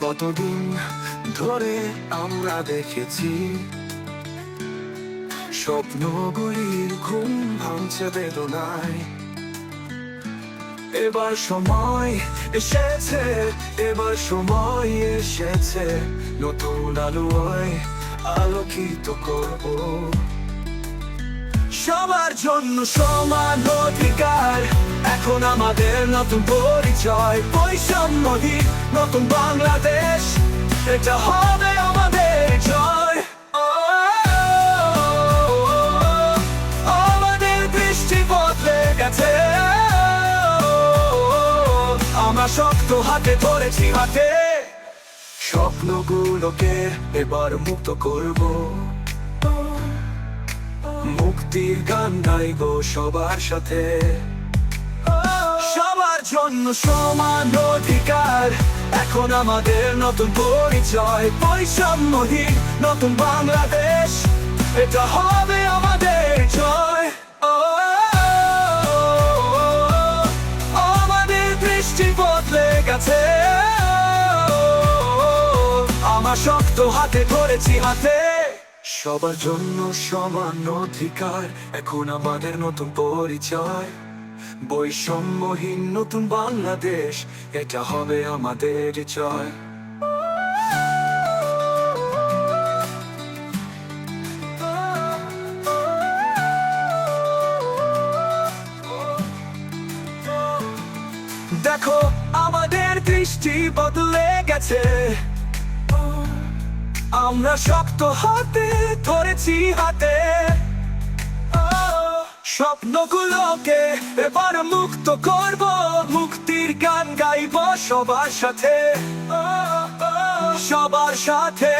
কতদিন ধরে আমরা দেখেছি স্বপ্নগুলির ঘুম ভাঙছে বেদনায়। এবার সময় এসেছে, এবার সময় এসেছে, নতুন আলোয় আলোকিত করব সবার জন্য সমান অধিকার। এখন আমাদের নতুন পরিচয়, বৈষম্যহীন নতুন বাংলাদেশ, এটা হবে আমাদের জয়। আমাদের দৃষ্টি বদলে গেছে, আমরা শক্ত হাতে ধরেছি হাতে, স্বপ্নগুলোকে এবার মুক্ত করব। মুক্তির গান গাইব সবার সাথে, সবার জন্য সমান অধিকার। এখন আমাদের নতুন পরিচয়, বৈষম্যহীন নতুন বাংলাদেশ, এটা হবে আমাদের জয়। আমাদের দৃষ্টি বদলে গেছে, আমরা শক্ত হাতে ধরেছি হাতে, সবার জন্য সমান অধিকার। এখন আমাদের নতুন পরিচয়, বৈষম্যহীন নতুন বাংলাদেশ, এটা হবে আমাদের জয়। দেখো আমাদের দৃষ্টি বদলে গেছে, আমরা শক্ত হাতে ধরেছি হাতে, স্বপ্নগুলোকে এবার মুক্ত করব। মুক্তির গান গাইব সবার সাথে, সবার সাথে,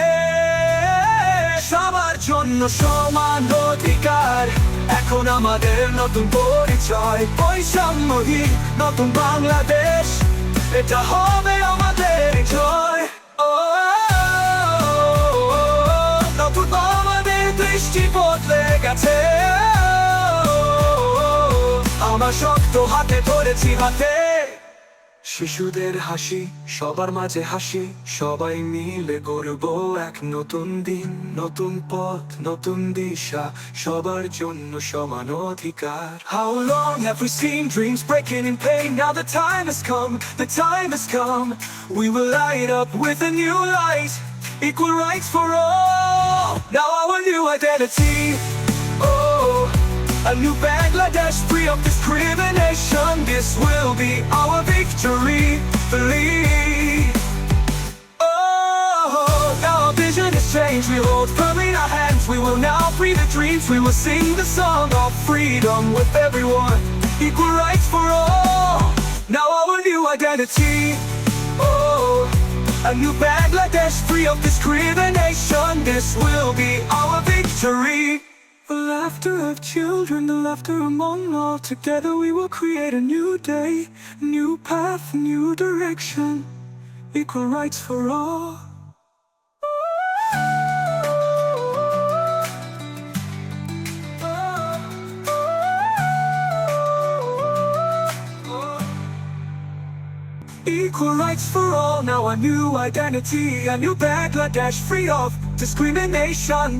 সবার জন্য সমান অধিকার। এখন আমাদের নতুন পরিচয়, বৈষম্যহীন নতুন বাংলাদেশ, এটা হবে আমাদের জয়। নতুন আমাদের দৃষ্টি বদলে গেছে, আমরা শক্ত হাতে ধরেছি হাতে, শিশুদের হাসি সবার মাঝে হাসি, সবাই মিলে গড়ব এক নতুন দিন, নতুন পথ নতুন দিশা, সবার জন্য সমান অধিকার। How long have we seen dreams breaking in pain? Now the time has come, the time has come. We will light up with a new light, equal rights for all. Now our new identity, a new Bangladesh free of discrimination. This will be our victory. Believe. Now our vision has changed. We hold firm in our hands. We will now free the dreams. We will sing the song of freedom with everyone. Equal rights for all. Now our new identity. A new Bangladesh free of discrimination. This will be our victory. The laughter of children, the laughter among all. Together we will create a new day, new path, new direction, equal rights for all. Equal rights for all, now a new identity, a new Bangladesh free of discrimination.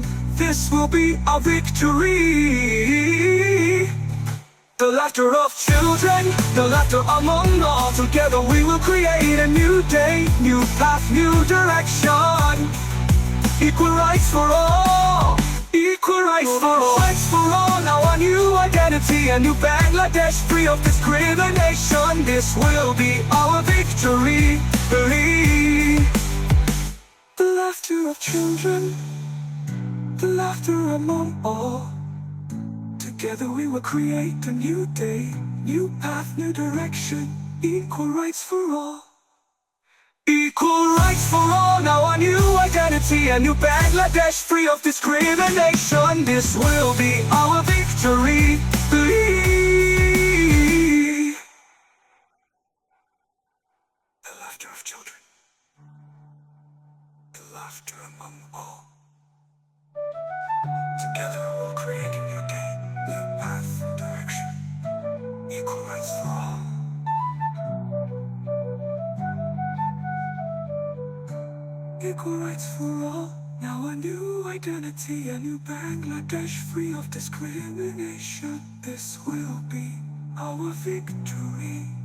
This will be our victory. The laughter of children, the laughter among all. Together we will create a new day, new path, new direction. Equal rights for all, equal rights for all. Rights for all, now a new identity, a new Bangladesh free of discrimination. This will be our victory. Believe. The laughter of children, the laughter among all. Together we will create a new day, new path, new direction, equal rights for all. Equal rights for all, now a new identity, a new Bangladesh free of discrimination. This will be our victory. Believe. The laughter of children, the laughter among all. Together we'll create a new day, new path, direction, equal rights for all. Equal rights for all. Now a new identity, a new Bangladesh free of discrimination. This will be our victory.